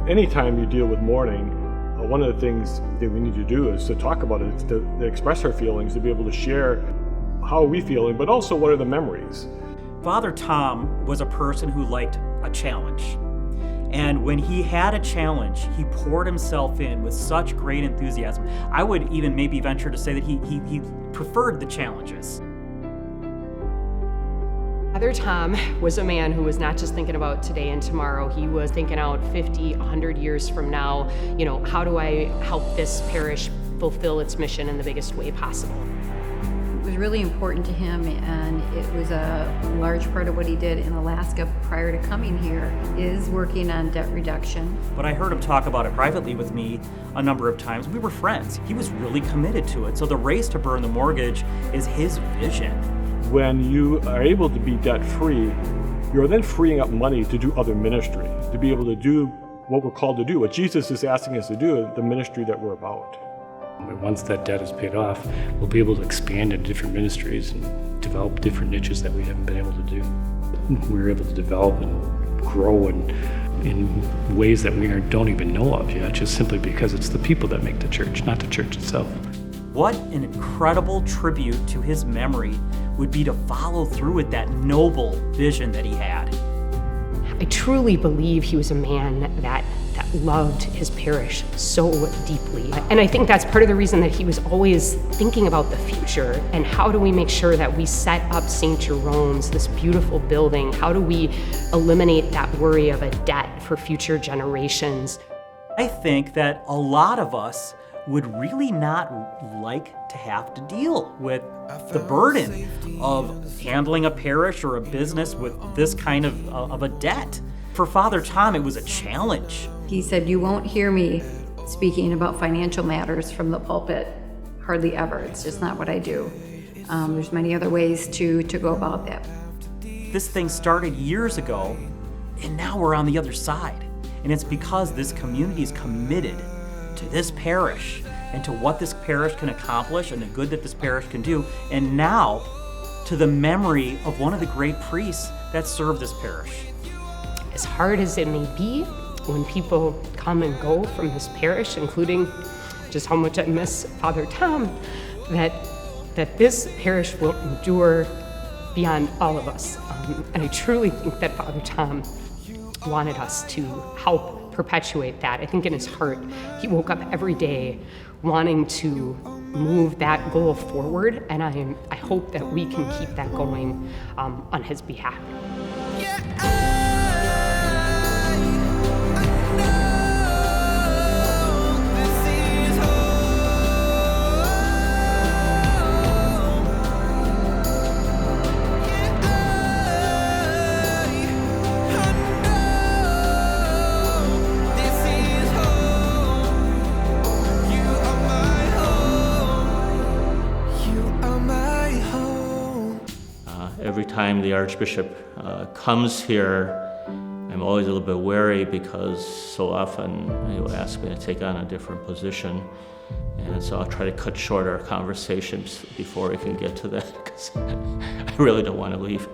Anytime you deal with mourning, one of the things that we need to do is to talk about it, to express our feelings, to be able to share how are we feeling, but also what are the memories. Father Tom was a person who liked a challenge. And when he had a challenge, he poured himself in with such great enthusiasm. I would even maybe venture to say that he preferred the challenges. Father Tom was a man who was not just thinking about today and tomorrow. He was thinking out 50, 100 years from now, how do I help this parish fulfill its mission in the biggest way possible? It was really important to him, and it was a large part of what he did in Alaska prior to coming here is working on debt reduction. But I heard him talk about it privately with me a number of times. We were friends. He was really committed to it. So the race to burn the mortgage is his vision. When you are able to be debt-free, you're then freeing up money to do other ministry, to be able to do what we're called to do, what Jesus is asking us to do, the ministry that we're about. Once that debt is paid off, we'll be able to expand into different ministries and develop different niches that we haven't been able to do. We're able to develop and grow in ways that we don't even know of yet, just simply because it's the people that make the church, not the church itself. What an incredible tribute to his memory would be to follow through with that noble vision that he had. I truly believe he was a man that loved his parish so deeply. And I think that's part of the reason that he was always thinking about the future and how do we make sure that we set up St. Jerome's, this beautiful building? How do we eliminate that worry of a debt for future generations? I think that a lot of us would really not like to have to deal with the burden of handling a parish or a business with this kind of a debt. For Father Tom, it was a challenge. He said, "You won't hear me speaking about financial matters from the pulpit, hardly ever. It's just not what I do. There's many other ways to go about that." This thing started years ago, and now we're on the other side. And it's because this community is committed to this parish and to what this parish can accomplish and the good that this parish can do, and now to the memory of one of the great priests that served this parish. As hard as it may be, when people come and go from this parish, including just how much I miss Father Tom, that this parish will endure beyond all of us. And I truly think that Father Tom wanted us to help perpetuate that. I think in his heart, he woke up every day wanting to move that goal forward, and I hope that we can keep that going on his behalf. Every time the Archbishop comes here, I'm always a little bit wary because so often he will ask me to take on a different position. And so I'll try to cut short our conversations before we can get to that because I really don't want to leave.